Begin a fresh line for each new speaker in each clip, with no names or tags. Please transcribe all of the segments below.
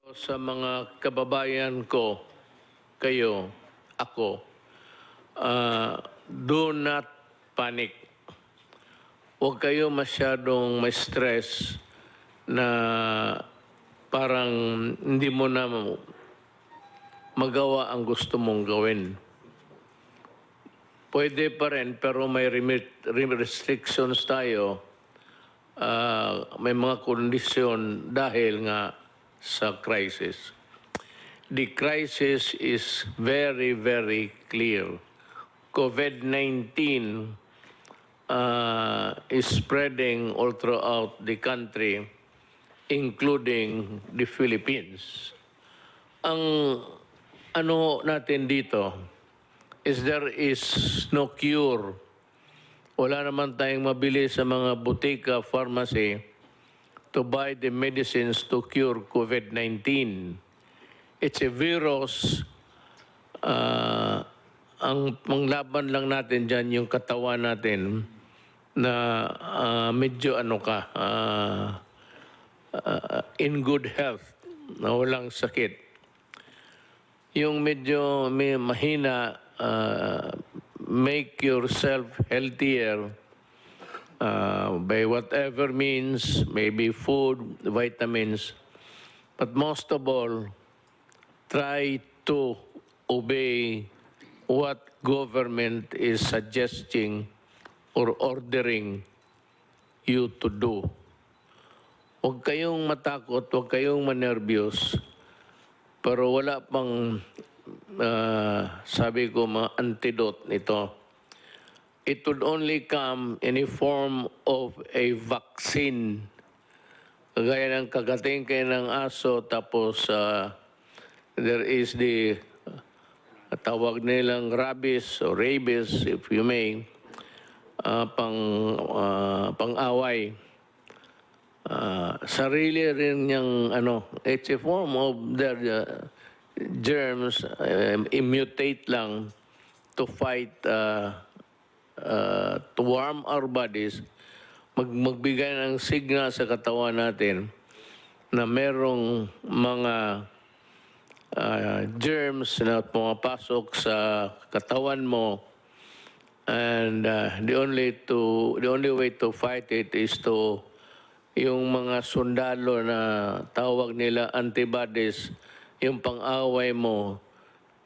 Sa mga kababayan ko, kayo, ako, do not panic. Huwag kayo masyadong ma-stress na parang hindi mo na magawa ang gusto mong gawin. Pwede pa rin, pero may restrictions tayo. May mga kondisyon dahil nga sa crisis. The crisis is very, very clear. COVID-19 is spreading all throughout the country, including the Philippines. Ang ano natin dito is there is no cure. Wala naman tayong mabili sa mga butika, pharmacy to buy the medicines to cure COVID-19. It's a virus. Ang panglaban lang natin dyan yung katawan natin na medyo in good health, na walang sakit. Yung medyo may mahina, make yourself healthier by whatever means, maybe food, vitamins, but most of all, try to obey what government is suggesting or ordering you to do. Huwag kayong matakot, huwag kayong manervyos, pero wala pang, sabi ko, mga antidote nito. It would only come in a form of a vaccine. Kagaya ng kagating kayo ng aso, tapos there is the tawag nilang rabies or rabies, if you may, pang-away. Sarili rin niyang it's a form of their germs, mutate lang to fight, to warm our bodies, magbigay ng signal sa katawan natin na merong mga germs na pumapasok sa katawan mo, and the only way to fight it is to yung mga sundalo na tawag nila antibodies, yung pang-away mo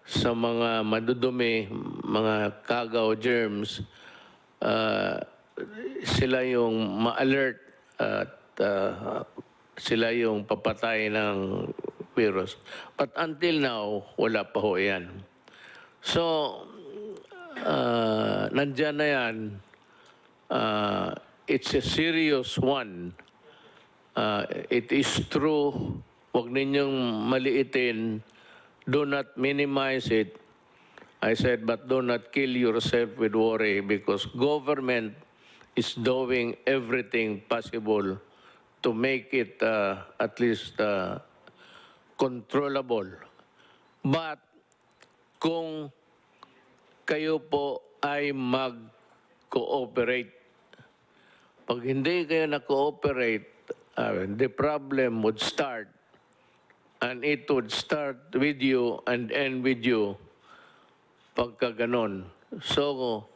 sa mga madudumi, mga kagaw, germs, sila yung ma-alert at sila yung papatay ng virus. But until now, wala pa ho yan. So, nandyan na yan. It's a serious one. It is true. Huwag ninyong maliitin. Do not minimize it. I said, but do not kill yourself with worry, because government is doing everything possible to make it at least controllable. But kung kayo po ay mag-cooperate, pag hindi kayo na-cooperate, the problem would start, and it would start with you and end with you pagka ganon. So,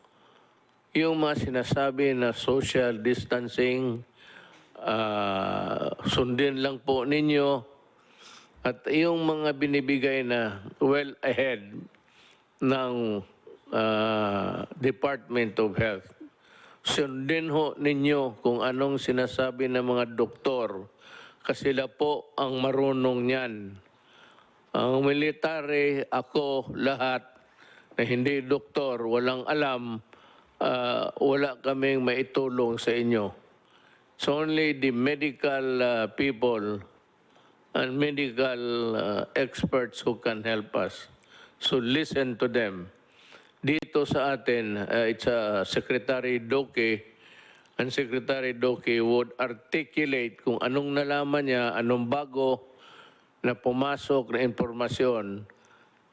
yung mga sinasabi na social distancing, sundin lang po ninyo, at yung mga binibigay na well ahead ng Department of Health, sundin ho ninyo kung anong sinasabi ng mga doktor, kasi sila po ang marunong niyan. Ang military, ako, lahat, na hindi doktor, walang alam, wala kaming maitulong sa inyo. It's only the medical people and medical experts who can help us. So listen to them. Dito sa atin, it's Secretary Doke, and Secretary Doke would articulate kung anong nalaman niya, anong bago na pumasok na impormasyon,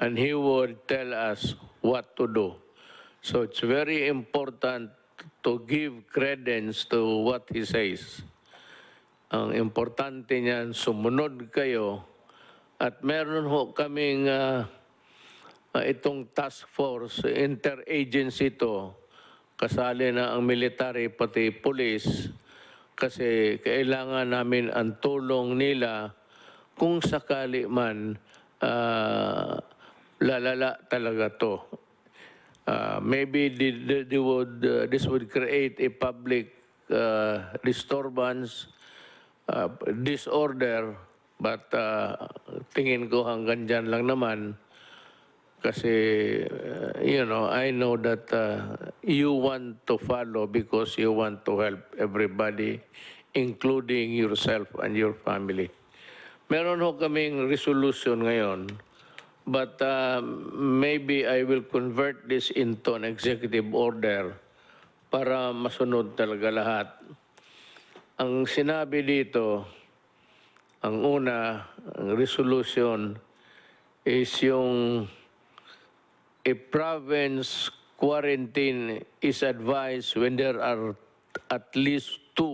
and he would tell us what to do. So it's very important to give credence to what he says. Ang importante niyan, sumunod kayo At meron ho kaming itong task force, interagency to, kasali na ang military pati police, kasi kailangan namin ang tulong nila kung sakali man lalala talaga to. Maybe this would create a public disturbance, disorder, but tingin ko hanggang dyan lang naman. Kasi, I know that you want to follow because you want to help everybody, including yourself and your family. Meron ho kaming resolution ngayon, but maybe I will convert this into an executive order para masunod talaga lahat. Ang sinabi dito, ang una, ang resolution is yung a province quarantine is advised when there are at least 2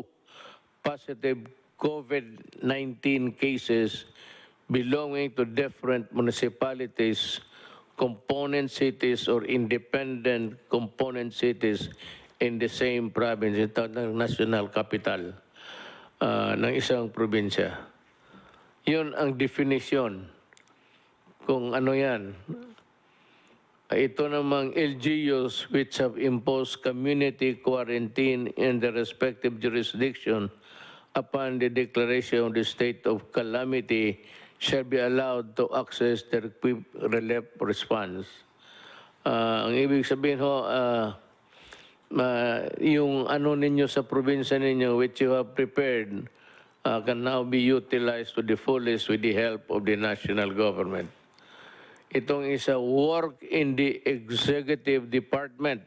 positive COVID-19 cases belonging to different municipalities, component cities, or independent component cities in the same province, ito ng national capital ng isang probinsya. Yun ang definition kung ano yan. Ito namang LGUs which have imposed community quarantine in the respective jurisdiction upon the declaration of the state of calamity shall be allowed to access the equipped relief response. Ang ibig sabihin ho, yung ano ninyo sa probinsya ninyo which you have prepared can now be utilized to the fullest with the help of the national government. Itong isa, work in the executive department.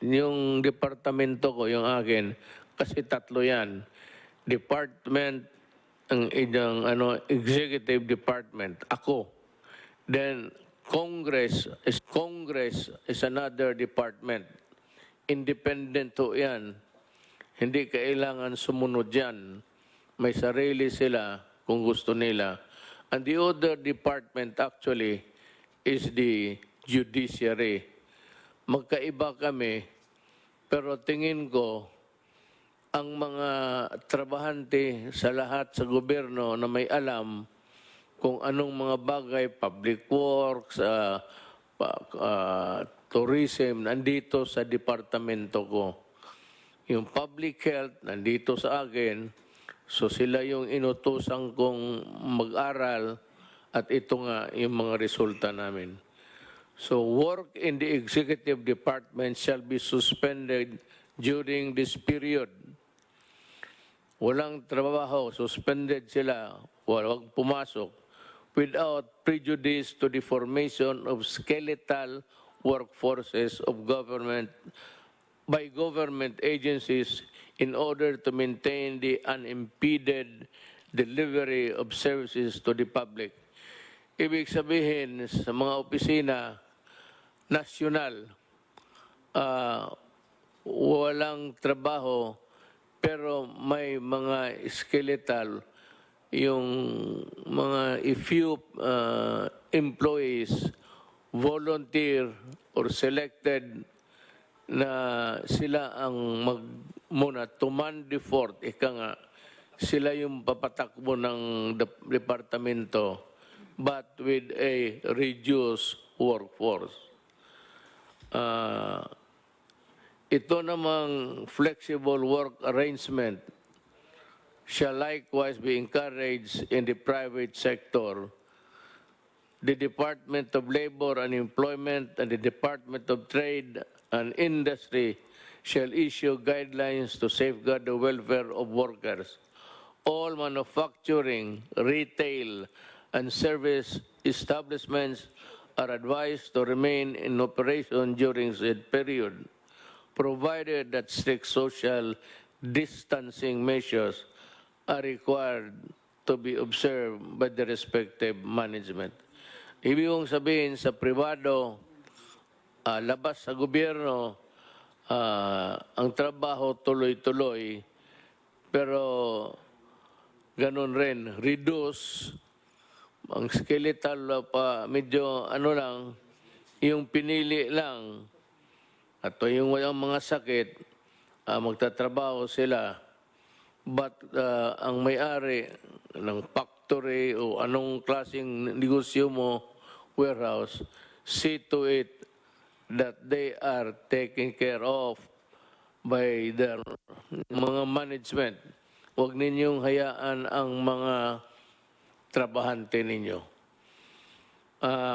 Yung departamento ko, yung akin, kasi 3 yan. Department, ang executive department, ako. Then, Congress is another department. Independent ho yan. Hindi kailangan sumunod yan. May sarili sila kung gusto nila. And the other department actually is the judiciary. Magkaiba kami, pero tingin ko, ang mga trabahante sa lahat sa gobyerno na may alam kung anong mga bagay, public works, tourism, nandito sa departamento ko. Yung public health, nandito sa akin, so sila yung inutusan kong mag-aral. At ito nga yung mga resulta namin. So work in the executive department shall be suspended during this period. Walang trabaho, suspended sila, walang pumasok, without prejudice to the formation of skeletal workforces of government by government agencies in order to maintain the unimpeded delivery of services to the public. Ibig sabihin, sa mga opisina, nasyonal, walang trabaho, pero may mga skeletal, yung mga few employees, volunteer or selected na sila ang muna to man the fort, ika nga, sila yung papatakbo ng departamento, but with a reduced workforce. Ito namang flexible work arrangement shall likewise be encouraged in the private sector. The Department of Labor and Employment and the Department of Trade and Industry shall issue guidelines to safeguard the welfare of workers. All manufacturing, retail, and service establishments are advised to remain in operation during said period, provided that strict social distancing measures are required to be observed by the respective management. Ibig kong sabihin sa pribado, labas sa gobyerno, ang trabaho tuloy-tuloy, pero ganun rin, reduce, ang skeletal pa medyo ano lang, yung pinili lang at yung walang mga sakit, magtatrabaho sila. But ang may-ari ng factory o anong klaseng negosyo mo, warehouse, see to it that they are taken care of by their mga management. Huwag ninyong hayaan ang mga trabahante ninyo.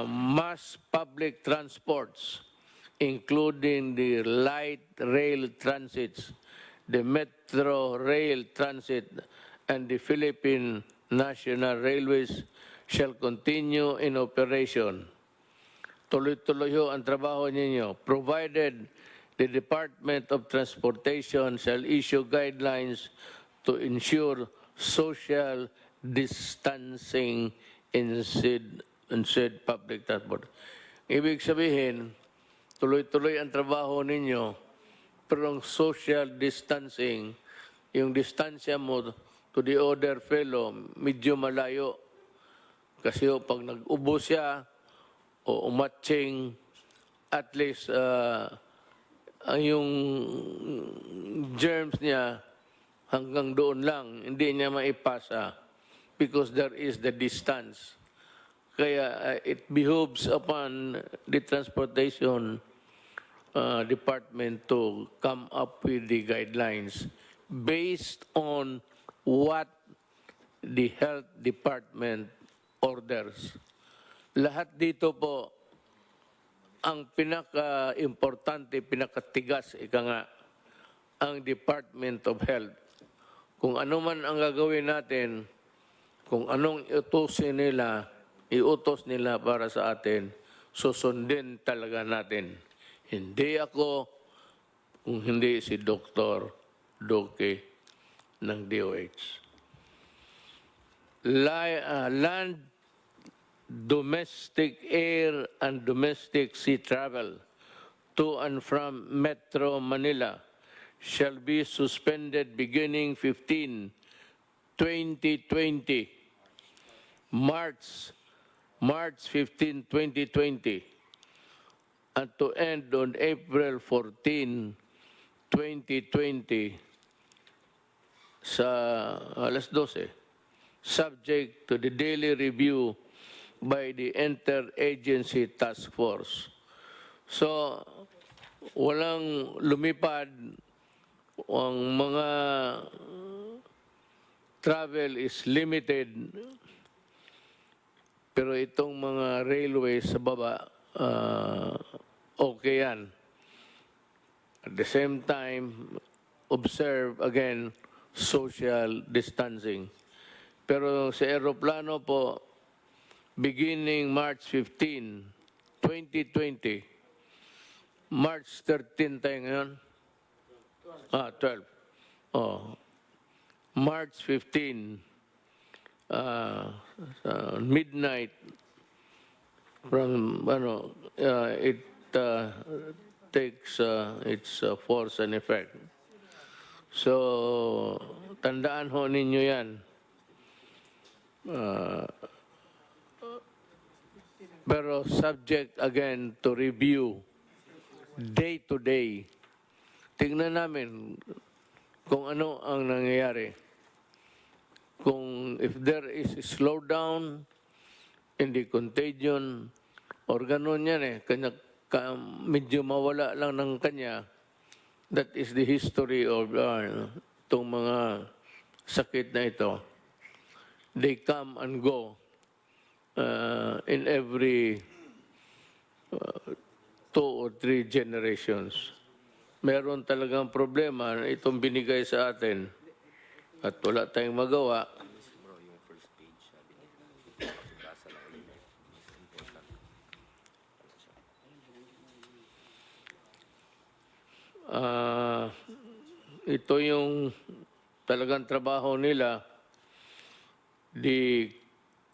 Mass public transports, including the light rail transits, the metro rail transit, and the Philippine National Railways shall continue in operation. Tuloy-tuloy ho ang trabaho ninyo, provided the Department of Transportation shall issue guidelines to ensure social distancing in said public transport. Ibig sabihin, tuloy-tuloy ang trabaho ninyo, pero ang social distancing, yung distansya mo to the other fellow, medyo malayo. Kasi pag nag-ubo siya o umatching, at least yung germs niya hanggang doon lang, hindi niya maipasa because there is the distance. Kaya it behooves upon the transportation department to come up with the guidelines based on what the health department orders. Lahat dito po, ang pinaka-importante, pinakatigas, ika nga, ang Department of Health. Kung ano man ang gagawin natin, kung anong iutos nila para sa atin, susundin talaga natin. Hindi ako, kung hindi si Dr. Doke ng DOH. Land, domestic air and domestic sea travel to and from Metro Manila shall be suspended beginning 15/2020, March 15, 2020, and to end on April 14, 2020 sa alas 12, subject to the daily review by the Interagency Task Force. So, walang lumipad, ang mga travel is limited, pero itong mga railways sa baba, okay yan. At the same time, observe again social distancing. Pero sa aeroplano po, beginning March 15, 2020, March 13 tayo ngayon? 12. Oh. March 15, midnight, from, it takes its force and effect. So, tandaan ho ninyo yan. Pero subject again to review day to day. Tingnan namin kung ano ang nangyayari. Kung if there is a slowdown in the contagion, or ganun yan medyo mawala lang ng kanya, that is the history of itong mga sakit na ito. They come and go. In every 2 or 3 generations. Meron talagang problema na itong binigay sa atin at wala tayong magawa. Ito yung talagang trabaho nila, the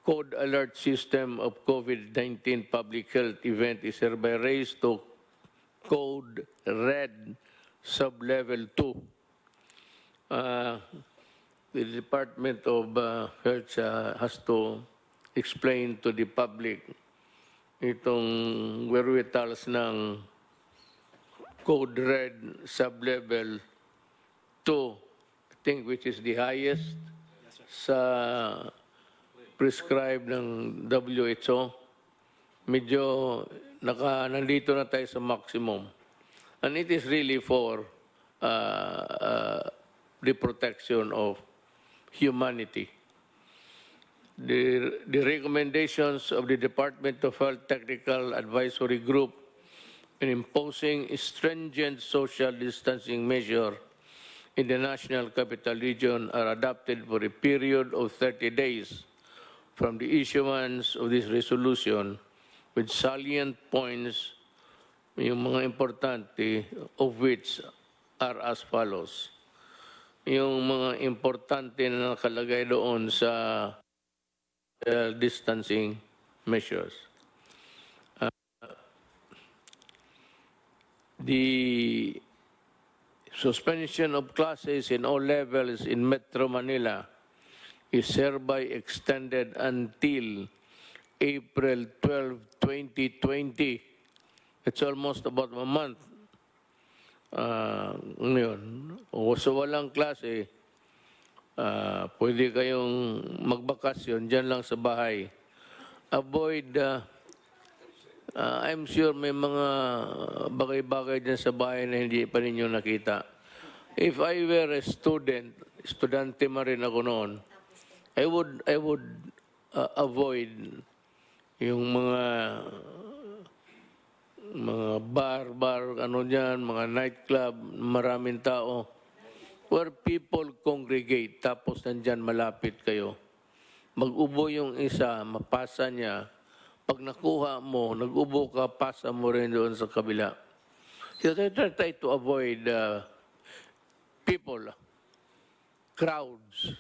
Code Alert System of COVID-19 Public Health Event is hereby raised to Code Red Sublevel 2. The Department of Health has to explain to the public itong wherewithals ng Code Red Sublevel 2, I think, which is the highest sa prescribed ng WHO. Medyo nandito na tayo sa maximum. And it is really for the protection of humanity. The recommendations of the Department of Health Technical Advisory Group in imposing stringent social distancing measure in the National Capital Region are adopted for a period of 30 days from the issuance of this resolution, with salient points, yung mga importante, of which are as follows. Yung mga importante na nakalagay doon sa distancing measures. The suspension of classes in all levels in Metro Manila is hereby extended until April 12, 2020. It's almost about a month. Ngayon, o sa walang klase, pwede kayong magbakasyon dyan lang sa bahay. Avoid, I'm sure may mga bagay-bagay dyan sa bahay na hindi pa ninyo nakita. If I were a student, estudyante man rin ako noon, I would avoid yung mga bar, ano dyan, mga nightclub, maraming tao, where people congregate, tapos nandyan malapit kayo. Mag-ubo yung isa, mapasa niya. Pag nakuha mo, nag-ubo ka, pasa mo rin doon sa kabila. So try to avoid people, crowds.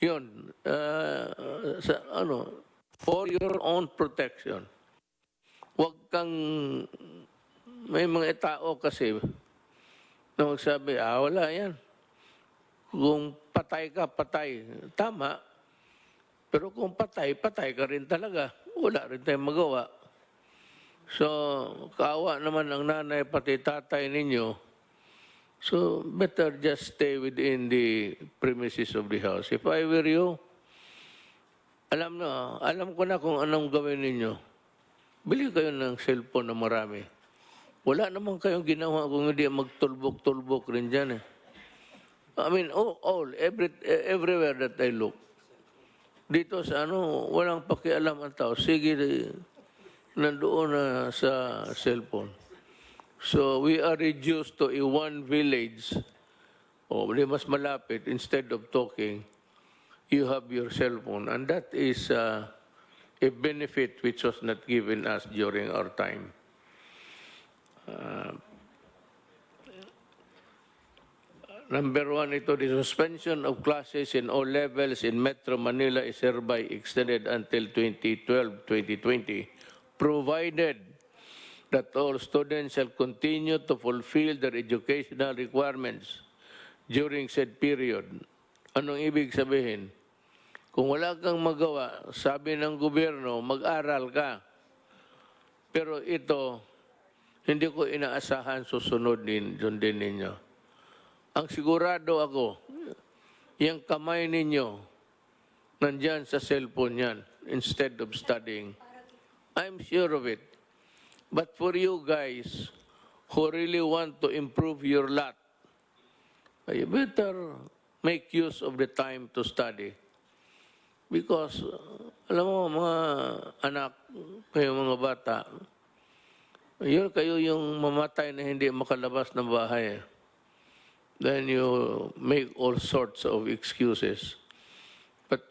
Yun, for your own protection. Huwag kang, may mga tao kasi, na magsabi, wala yan. Kung patay ka, patay. Tama. Pero kung patay, patay ka rin talaga. Wala rin tayong magawa. So, kaawa naman ang nanay, pati tatay ninyo. So, better just stay within the premises of the house. If I were you, alam ko na kung anong gawin ninyo. Bili kayo ng cellphone na marami. Wala naman kayong ginawa kung hindi magtulbok-tulbok rin dyan. I mean, everywhere that I look. Dito sa walang pakialam ang tao. Sige, nandoon na sa cellphone. So we are reduced to one village. Di mas malapit, instead of talking, you have your cellphone. And that is a benefit which was not given us during our time. Number one, the suspension of classes in all levels in Metro Manila is hereby extended until 2012-2020, provided that all students shall continue to fulfill their educational requirements during said period. Anong ibig sabihin? Kung wala kang magawa, sabi ng gobyerno, mag-aral ka. Pero ito, hindi ko inaasahan susunod din ninyo. Ang sigurado ako, yung kamay ninyo, nandyan sa cellphone yan, instead of studying. I'm sure of it. But for you guys who really want to improve your lot, you better make use of the time to study. Because, alam mo, mga anak, kayo mga bata, kayo yung mamatay na hindi makalabas ng bahay. Then you make all sorts of excuses. But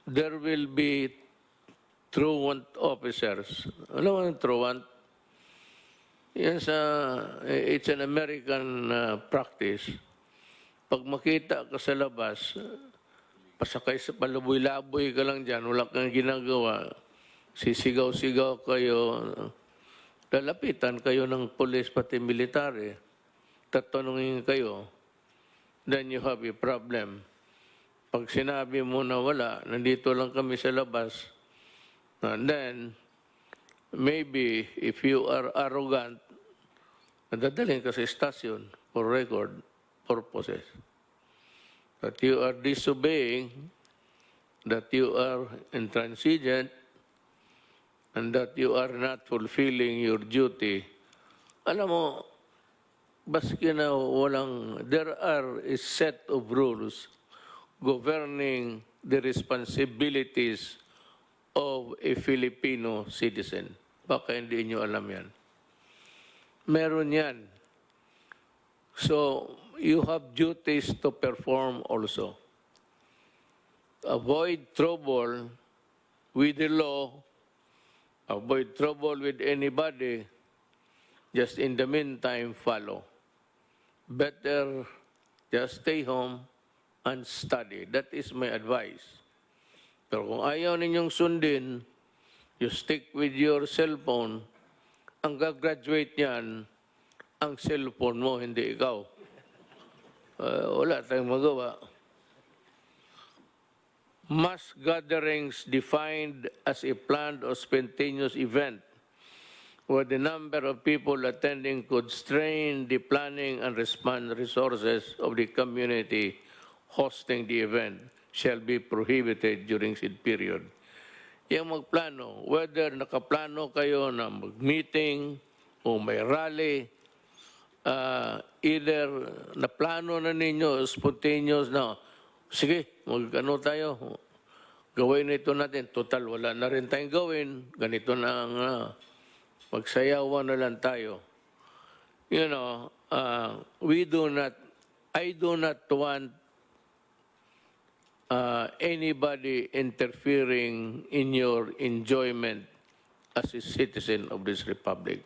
there will be truant officers. Alam mo yung truant? It's an American practice. Pag makita ka sa labas, pasakay sa palaboy-laboy ka lang dyan, wala kang ginagawa, sisigaw-sigaw kayo, lalapitan kayo ng pulis pati military, tatanungin kayo, then you have a problem. Pag sinabi mo na wala, nandito lang kami sa labas, and then, maybe, if you are arrogant, nadadalhin ka sa stasyon for record purposes. That you are disobeying, that you are intransigent, and that you are not fulfilling your duty. Alam mo, baski na there are a set of rules governing the responsibilities of a Filipino citizen. Baka hindi nyo alam yan. Meron yan. So, you have duties to perform also. Avoid trouble with the law, avoid trouble with anybody, just in the meantime, follow. Better just stay home and study. That is my advice. Pero kung ayaw ninyong sundin, you stick with your cellphone, ang gagraduate niyan, ang cellphone mo, hindi ikaw. Wala tayong magawa. Mass gatherings defined as a planned or spontaneous event where the number of people attending could strain the planning and response resources of the community hosting the event shall be prohibited during said period. Yung magplano, whether nakaplano kayo na mag-meeting o may rally, either naplano na ninyo, spontaneous na, sige, mag-ano tayo, gawin ito natin, total, wala na rin tayong gawin, ganito na ang magsayawan na lang tayo. You know, I do not want anybody interfering in your enjoyment as a citizen of this republic.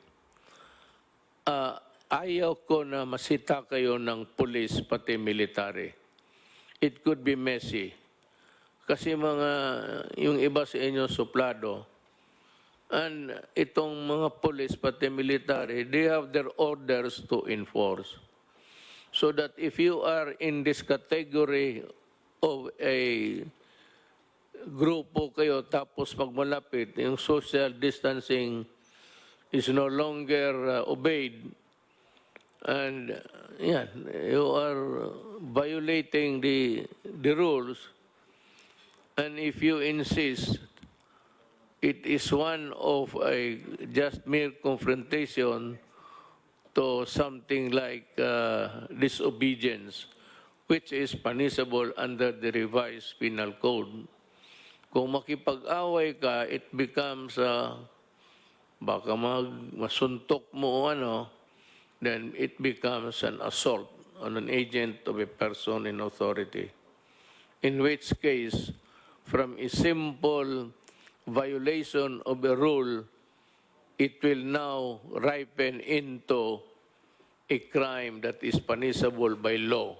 Ayaw ko na masita kayo ng police pati military. It could be messy. Kasi yung iba sa inyo suplado, and itong mga police pati military, they have their orders to enforce. So that if you are in this category of a grupo kayo tapos pag malapit, yung social distancing is no longer obeyed, and yeah, you are violating the rules, and if you insist, it is one of a just mere confrontation to something like disobedience, which is punishable under the revised penal code. Kung makipag-away ka, it becomes, baka masuntok mo then it becomes an assault on an agent of a person in authority. In which case, from a simple violation of a rule, it will now ripen into a crime that is punishable by law.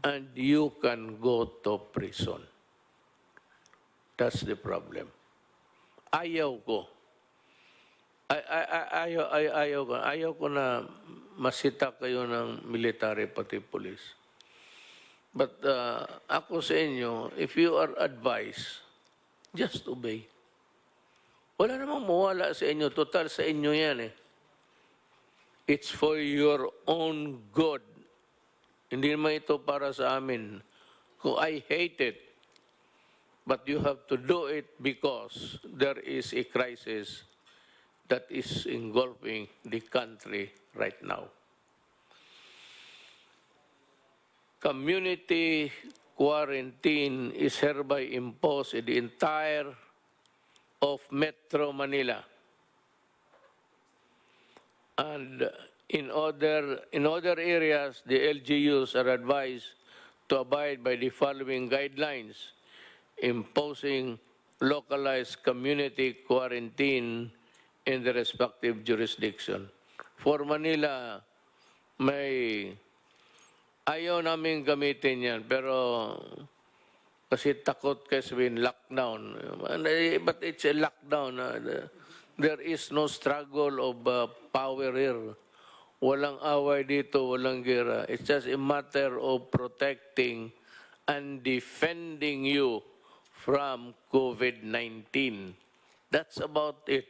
And you can go to prison. That's the problem. Ayaw ko. Ayaw ko na masita kayo ng military pati police. But ako sa inyo, if you are advised, just obey. Wala namang mawala sa inyo. Total sa inyo yan eh. It's for your own good. Hindi naman ito para sa amin. Kung I hate it, but you have to do it because there is a crisis that is engulfing the country right now. Community quarantine is hereby imposed in the entire of Metro Manila. And in other areas, the LGUs are advised to abide by the following guidelines, imposing localized community quarantine in the respective jurisdiction. For Manila, ayaw namin gamitin yan, pero kasi takot kasi sabihin lockdown. But it's a lockdown. There is no struggle of power here. Walang away dito, walang gira. It's just a matter of protecting and defending you from COVID-19. That's about it.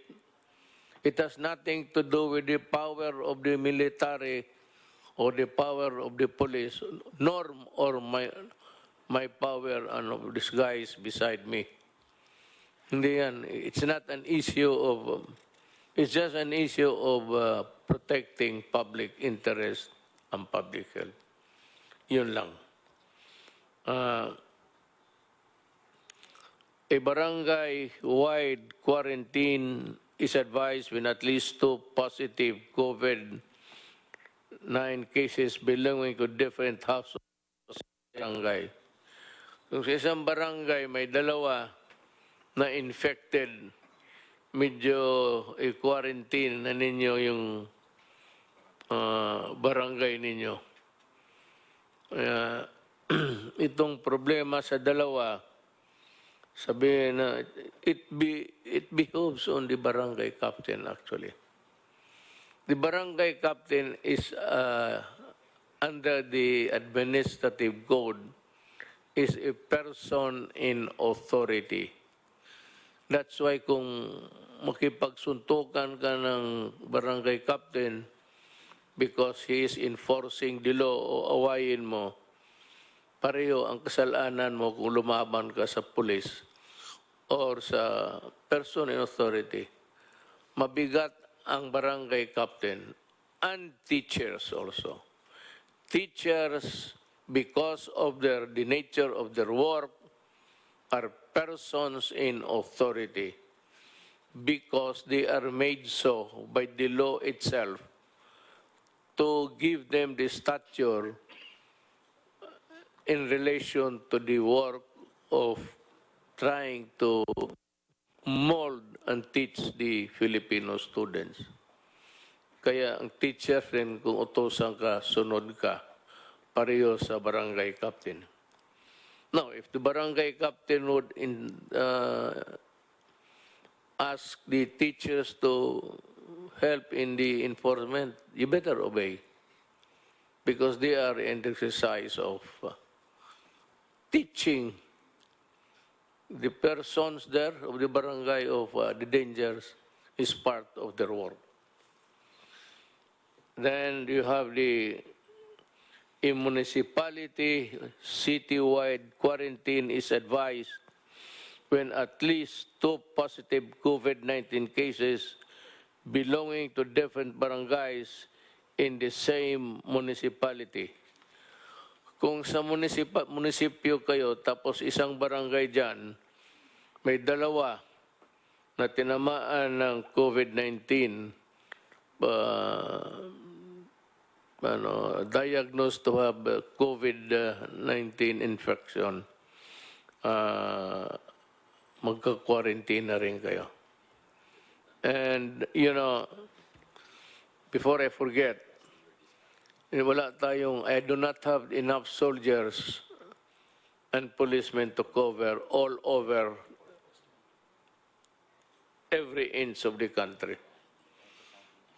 It has nothing to do with the power of the military or the power of the police, nor or my power of this guys beside me. Hindi yan. It's not an issue of, it's just an issue of protecting public interest and public health. Yun lang. A barangay-wide quarantine is advised when at least 2 positive COVID-19 cases belonging to different households sa barangay. Kung sa isang barangay may 2 na infected, medyo i-quarantine na ninyo yung barangay ninyo. Itong problema sa 2, sabihin na it behoves on the barangay captain actually. The barangay captain is under the administrative code is a person in authority. That's why kung makipagsuntukan ka ng barangay captain because he is enforcing the law o awayin mo, pareho ang kasalanan mo kung lumaban ka sa pulis or sa person in authority. Mabigat ang barangay captain and teachers also. Teachers, because of the nature of their work, are persons in authority because they are made so by the law itself to give them the stature in relation to the work of trying to mold and teach the Filipino students. Kaya ang teacher rin, kung utosan ka, sunod ka, pareho sa barangay captain. Now, if the barangay captain would ask the teachers to help in the enforcement, you better obey because they are in the exercise of teaching the persons there of the barangay of the dangers is part of their work. Then you have the municipality, citywide quarantine is advised when at least 2 positive COVID-19 cases belonging to different barangays in the same municipality. Kung sa munisipyo kayo, tapos isang barangay dyan, may 2 na tinamaan ng COVID-19, diagnosed to have COVID-19 infection, magka-quarantine na rin kayo. And, you know, before I forget, wala tayong, I do not have enough soldiers and policemen to cover all over every inch of the country.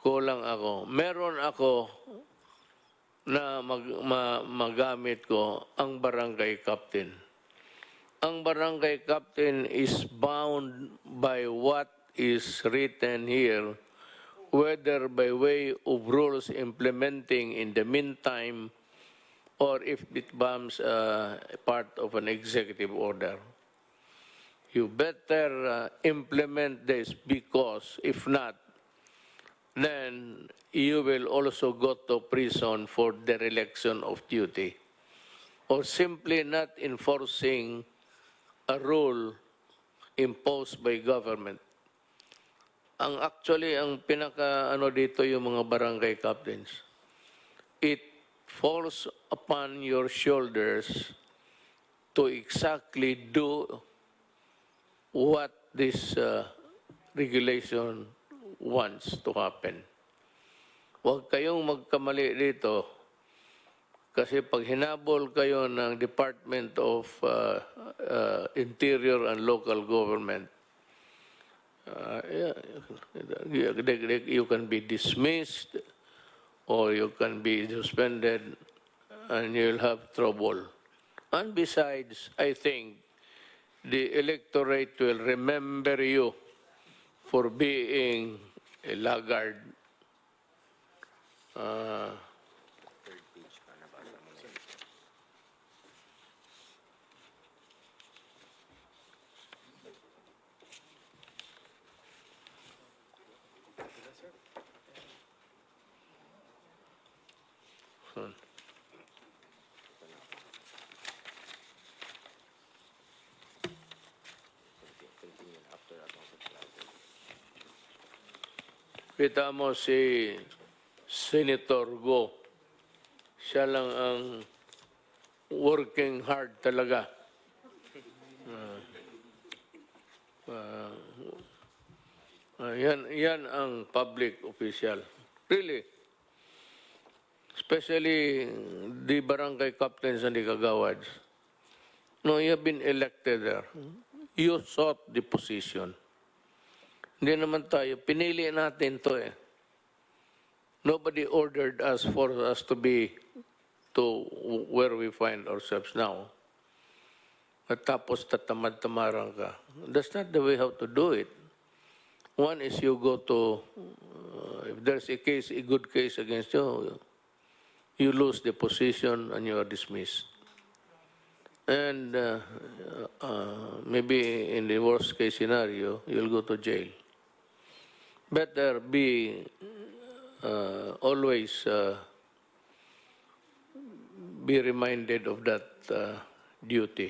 Kulang ako. Meron ako na magamit ko ang barangay captain. Ang barangay captain is bound by what is written here, whether by way of rules implementing in the meantime or if it becomes part of an executive order. You better implement this because if not, then you will also go to prison for dereliction of duty or simply not enforcing a rule imposed by government. Actually, ang pinaka-ano dito yung mga barangay captains. It falls upon your shoulders to exactly do what this regulation wants to happen. Huwag kayong magkamali dito kasi pag hinabol kayo ng Department of Interior and Local Government, you can be dismissed or you can be suspended and you'll have trouble And besides, I think the electorate will remember you for being a laggard. Kita mo si Senator Go, siya lang ang working hard talaga. Yan ang public official. Really. Especially the barangay captains and the kagawads. No, you have been elected there. You sought the position. Hindi naman tayo, pinili natin to eh. Nobody ordered us for us to be to where we find ourselves now. At tapos tatamad-tamaran ka. That's not the way how to do it. One is you go to, if there's a case, a good case against you, you lose the position and you are dismissed. And maybe in the worst case scenario, you'll go to jail. Better be always be reminded of that duty.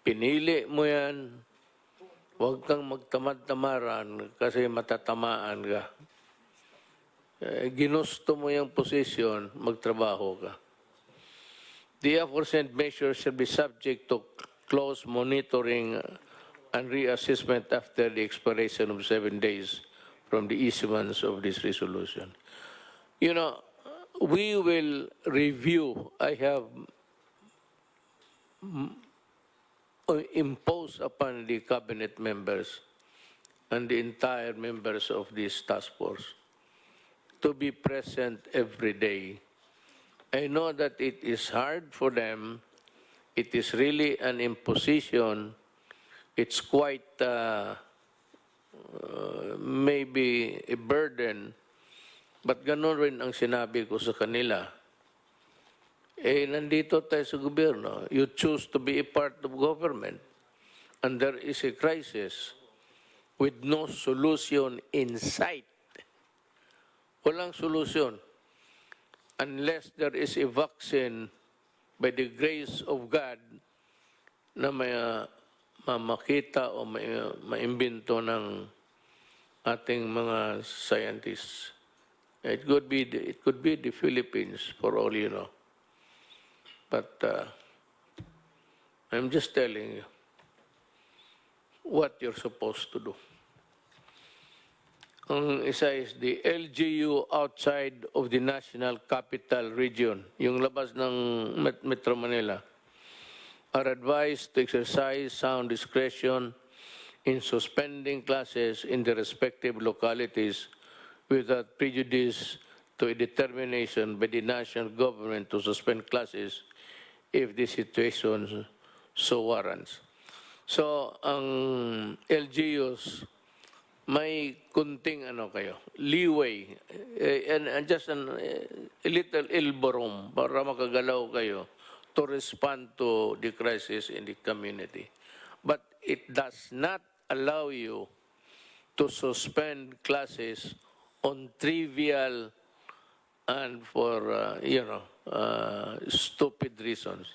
Pinili mo yan, huwag kang magtamad-tamaran kasi matatamaan ka. Ginusto mo yung posisyon, magtrabaho ka. The aforesaid measures shall be subject to close monitoring and reassessment after the expiration of 7 days from the issuance of this resolution. You know, we will review, I have imposed upon the cabinet members and the entire members of this task force to be present every day. I know that it is hard for them. It is really an imposition. It's quite maybe a burden, but ganon rin ang sinabi ko sa kanila. Nandito tayo sa gobyerno. You choose to be a part of government, and there is a crisis with no solution in sight. Walang solution unless there is a vaccine by the grace of God na may makita o maimbento ng ating mga scientists. It could be the Philippines, for all you know. But I'm just telling you what you're supposed to do. Ang isa is the LGU outside of the National Capital Region, yung labas ng Metro Manila, are advised to exercise sound discretion in suspending classes in the respective localities without prejudice to a determination by the national government to suspend classes if the situation so warrants. So, ang LGUs, may kunting leeway, and just a little elbow room para makagalaw kayo to respond to the crisis in the community. But it does not allow you to suspend classes on trivial and for, stupid reasons.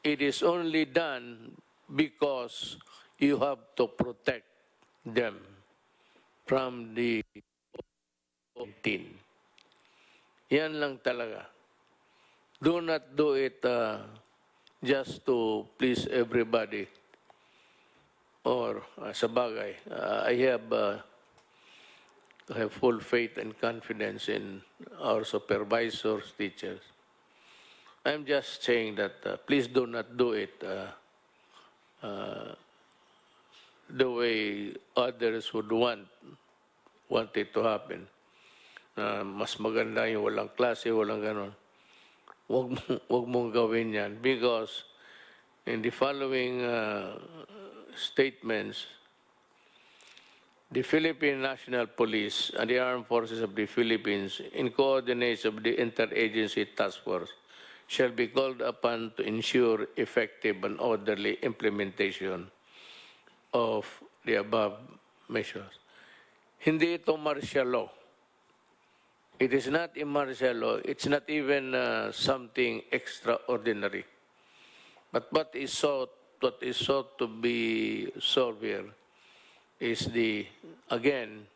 It is only done because you have to protect them from the COVID-19. Yan lang talaga. Do not do it just to please everybody. Or sa bagay, I have full faith and confidence in our supervisors, teachers. I'm just saying that please do not do it the way others would want it to happen. Mas maganda yung walang klase, walang ganon. wag mong gawin yan because in the following statements, the Philippine National Police and the Armed Forces of the Philippines, in coordination of the Interagency Task Force, shall be called upon to ensure effective and orderly implementation of the above measures. Hindi ito martial law. It is not a martial law. It's not even something extraordinary. But what is sought to be solved here is again,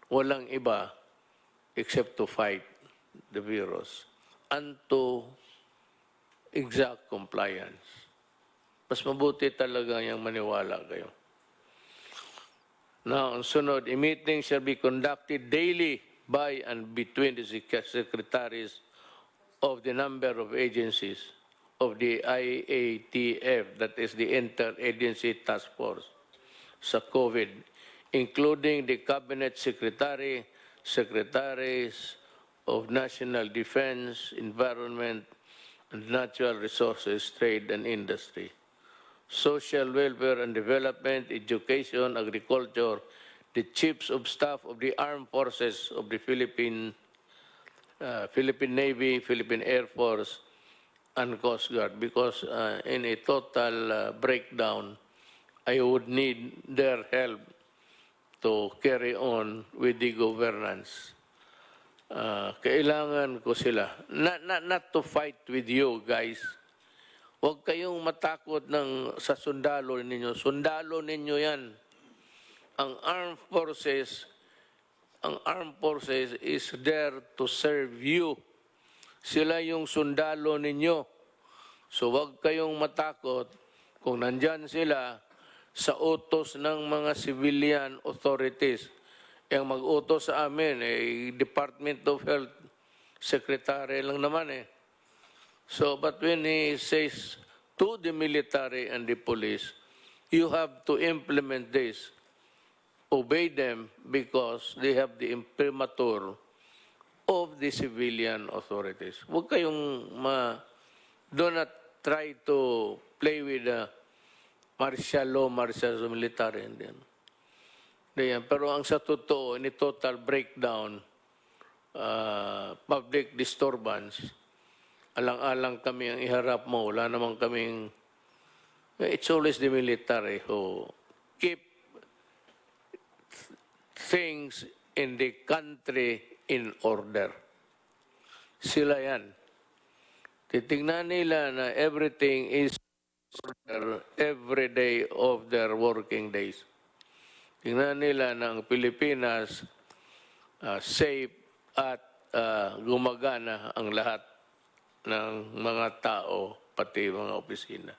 walang iba except to fight the virus and to exact compliance. Mas mabuti talaga yung maniwala kayo. Now, ang sunod, a meeting shall be conducted daily by and between the secretaries of the number of agencies of the IATF, that is the Interagency Task Force, sa COVID, including the Cabinet Secretary, Secretaries of National Defense, Environment, and Natural Resources, Trade and Industry, Social Welfare and Development, Education, Agriculture, the Chiefs of Staff of the Armed Forces of the Philippine Navy, Philippine Air Force, and Coast Guard, because in a total breakdown, I would need their help to carry on with the governance. Kailangan ko sila. Not to fight with you guys. Huwag kayong matakot sa sundalo ninyo. Sundalo ninyo yan. Ang armed forces is there to serve you. Sila yung sundalo ninyo. So huwag kayong matakot kung nandyan sila sa utos ng mga civilian authorities. Yung mag-utos sa amin, Department of Health Secretary lang naman eh. So, but when he says to the military and the police, you have to implement this. Obey them because they have the imprimatur of the civilian authorities. Huwag kayong do not try to play with martial law, military. Pero ang sa totoo, in total breakdown, public disturbance, alang-alang kami ang iharap mo. Wala namang kaming, it's always the military who keep things in the country in order. Sila yan. Titingnan nila na everything is order every day of their working days. Tingnan nila na ang Pilipinas safe at gumagana ang lahat ng mga tao, pati mga opisina.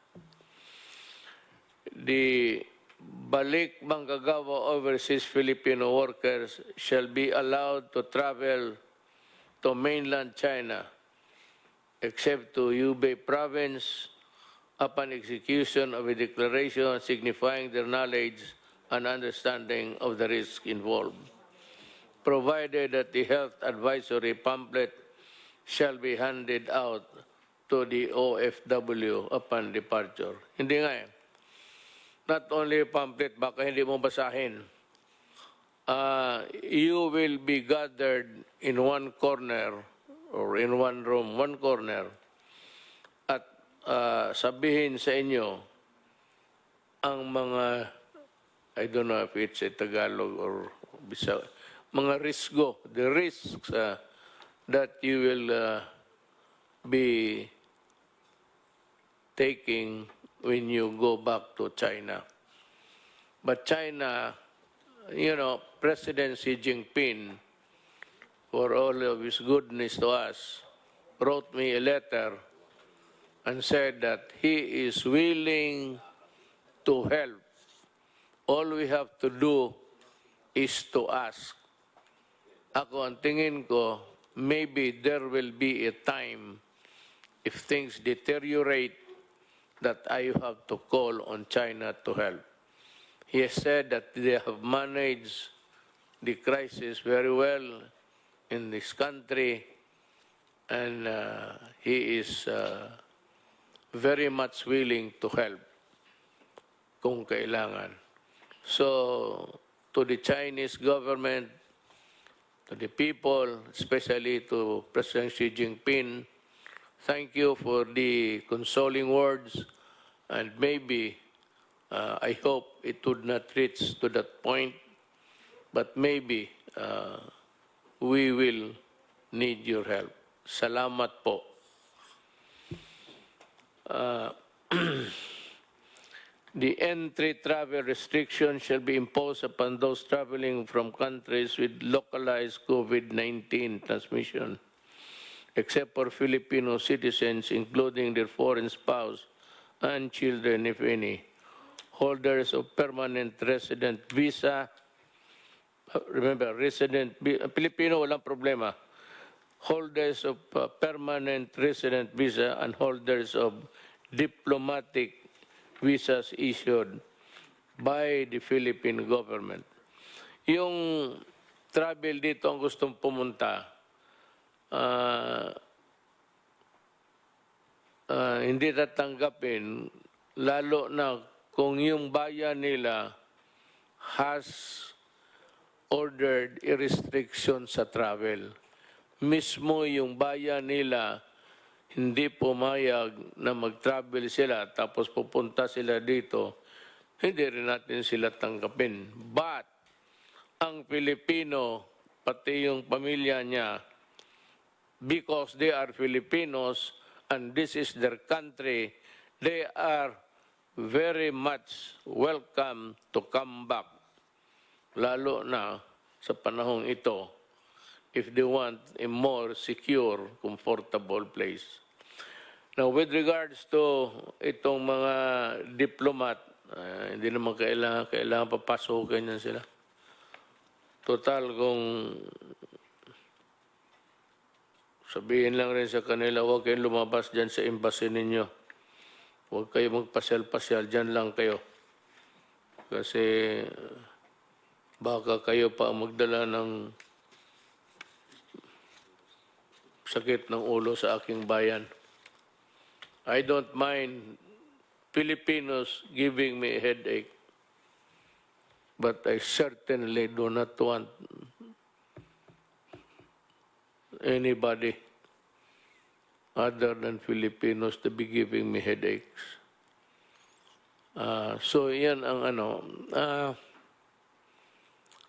The balik manggagawa overseas Filipino workers shall be allowed to travel to mainland China except to Hubei province upon execution of a declaration signifying their knowledge and understanding of the risk involved, provided that the health advisory pamphlet shall be handed out to the OFW upon departure. Hindi nga eh. Not only pamphlet, baka hindi mo basahin. You will be gathered in one corner or in one room, one corner, at sabihin sa inyo ang mga, I don't know if it's a Tagalog or Bisaya, mga risgo, the risks that you will be taking when you go back to China. But China, you know, President Xi Jinping, for all of his goodness to us, wrote me a letter and said that he is willing to help. All we have to do is to ask. Ako, ang tingin ko, maybe there will be a time if things deteriorate that I have to call on China to help. He has said that they have managed the crisis very well in this country, and he is very much willing to help kung kailangan. So, to the Chinese government, to the people, especially to President Xi Jinping, thank you for the consoling words, and maybe, I hope it would not reach to that point, but maybe we will need your help. Salamat po. The entry travel restriction shall be imposed upon those traveling from countries with localized COVID-19 transmission, except for Filipino citizens, including their foreign spouse and children, if any, holders of permanent resident visa. Remember, Filipino, walang problema. Holders of permanent resident visa and holders of diplomatic visas issued by the Philippine government. Yung travel dito ang gustong pumunta, hindi tatanggapin, lalo na kung yung bayan nila has ordered a restriction sa travel. Mismo yung bayan nila hindi pumayag na mag-travel sila tapos pupunta sila dito, hindi rin natin sila tanggapin. But ang Pilipino, pati yung pamilya niya, because they are Filipinos and this is their country, they are very much welcome to come back. Lalo na sa panahong ito, if they want a more secure, comfortable place. Now, with regards to itong mga diplomat, hindi naman kailangan papasukin yan sila. Total, kung sabihin lang rin sa kanila, huwag kayong lumabas dyan sa embassy ninyo. Huwag kayo magpasyal-pasyal, dyan lang kayo. Kasi baka kayo pa magdala ng sakit ng ulo sa aking bayan. I don't mind Filipinos giving me a headache, but I certainly do not want anybody other than Filipinos to be giving me headaches. So yan ang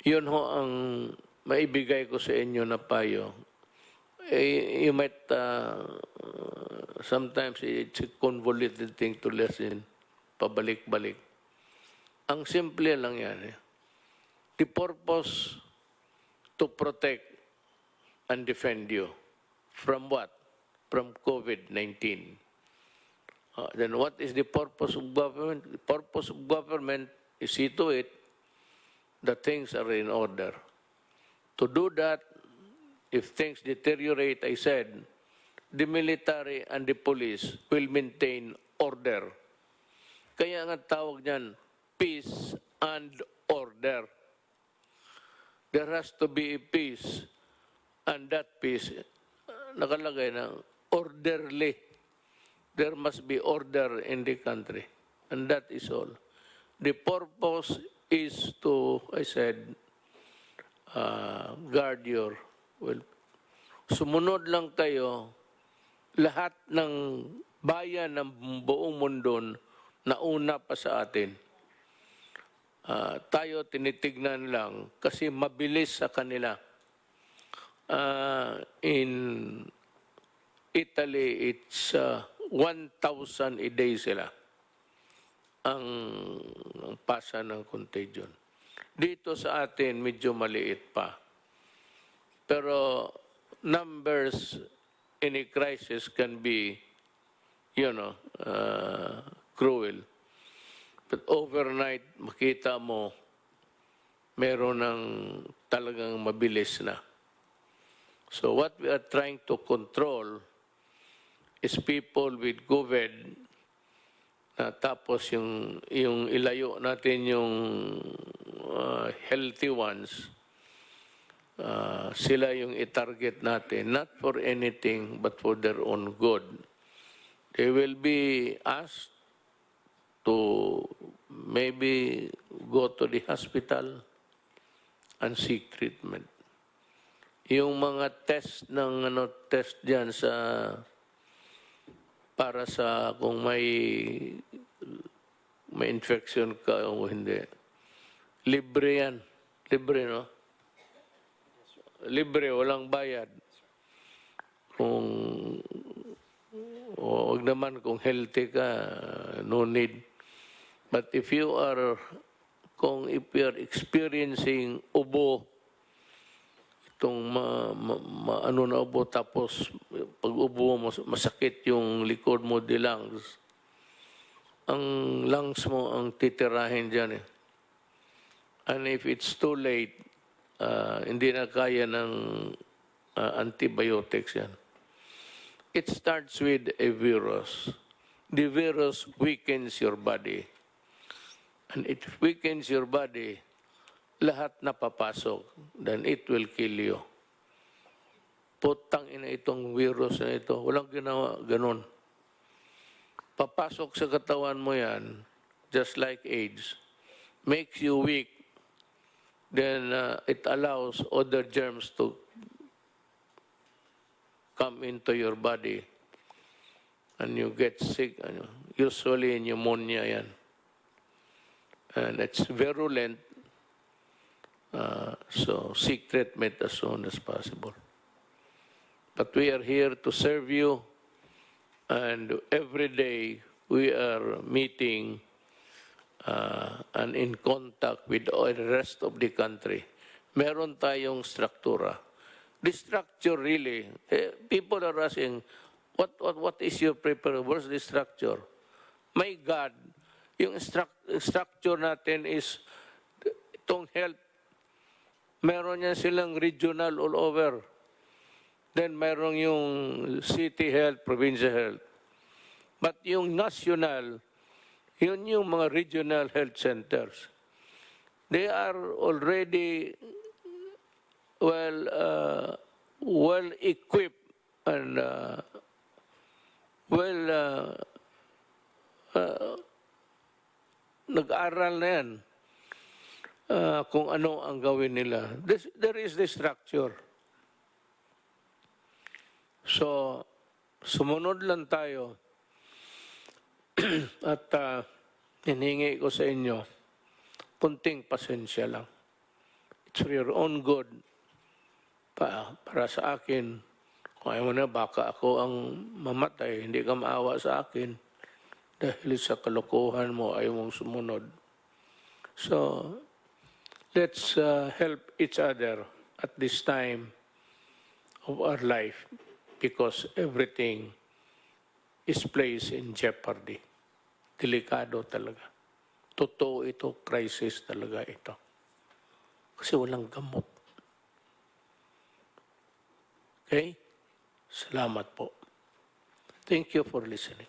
yun ho ang maibigay ko sa inyo na payo. You might, sometimes it's a convoluted thing to listen, pabalik-balik. Ang simple lang yan. The purpose to protect and defend you. From what? From COVID-19. Then what is the purpose of government? The purpose of government is see to it that things are in order. To do that, if things deteriorate, I said, the military and the police will maintain order. Kaya nga tawag niyan, peace and order. There has to be a peace, and that peace, nakalagay na, orderly. There must be order in the country, and that is all. The purpose is to, I said, guard your sumunod lang tayo, lahat ng bayan ng buong mundo na una pa sa atin. Tayo tinitignan lang kasi mabilis sa kanila. In Italy, it's 1,000 a day sila ang pasa ng contagion. Dito sa atin, medyo maliit pa. Pero numbers in a crisis can be, cruel. But overnight, makita mo, meron ng talagang mabilis na. So what we are trying to control is people with COVID, tapos yung ilayo natin yung healthy ones. sila yung i-target natin, not for anything but for their own good. They will be asked to maybe go to the hospital and seek treatment. Yung mga test ng test diyan sa para sa kung may infection ka o hindi. Libre yan. Libre, no? Libre, walang bayad. Kung wag naman kung healthy ka, no need. But if you are experiencing ubo, itong ano na ubo, tapos pag ubo mo, masakit yung likod mo, the lungs, ang lungs mo ang titirahin dyan eh. And if it's too late, hindi na kaya ng antibiotics yan. It starts with a virus. The virus weakens your body. And it weakens your body, lahat na papasok, then it will kill you. Putang ina itong virus na ito, walang ginawa, ganun. Papasok sa katawan mo yan, just like AIDS, makes you weak, then it allows other germs to come into your body and you get sick. Usually pneumonia yan. And it's virulent, so seek treatment as soon as possible. But we are here to serve you, and every day we are meeting and in contact with the rest of the country. Meron tayong struktura. The structure really, people are asking, what is your preparation? What's the structure? My God, yung structure natin is itong health. Meron yan silang regional all over. Then meron yung city health, provincial health. But yung national, yun yung mga regional health centers. They are already well equipped and nag-aral na yan kung ano ang gawin nila. There is the structure. So, sumunod lang tayo at hinihingi ko sa inyo, kunting pasensya lang. It's for your own good. Para sa akin, kung ayaw mo na, baka ako ang mamatay, hindi ka maawa sa akin dahil sa kalokohan mo, ayaw mong sumunod. So, let's help each other at this time of our life because everything is placed in jeopardy. Delikado talaga. Totoo ito, crisis talaga ito. Kasi walang gamot. Okay? Salamat po. Thank you for listening.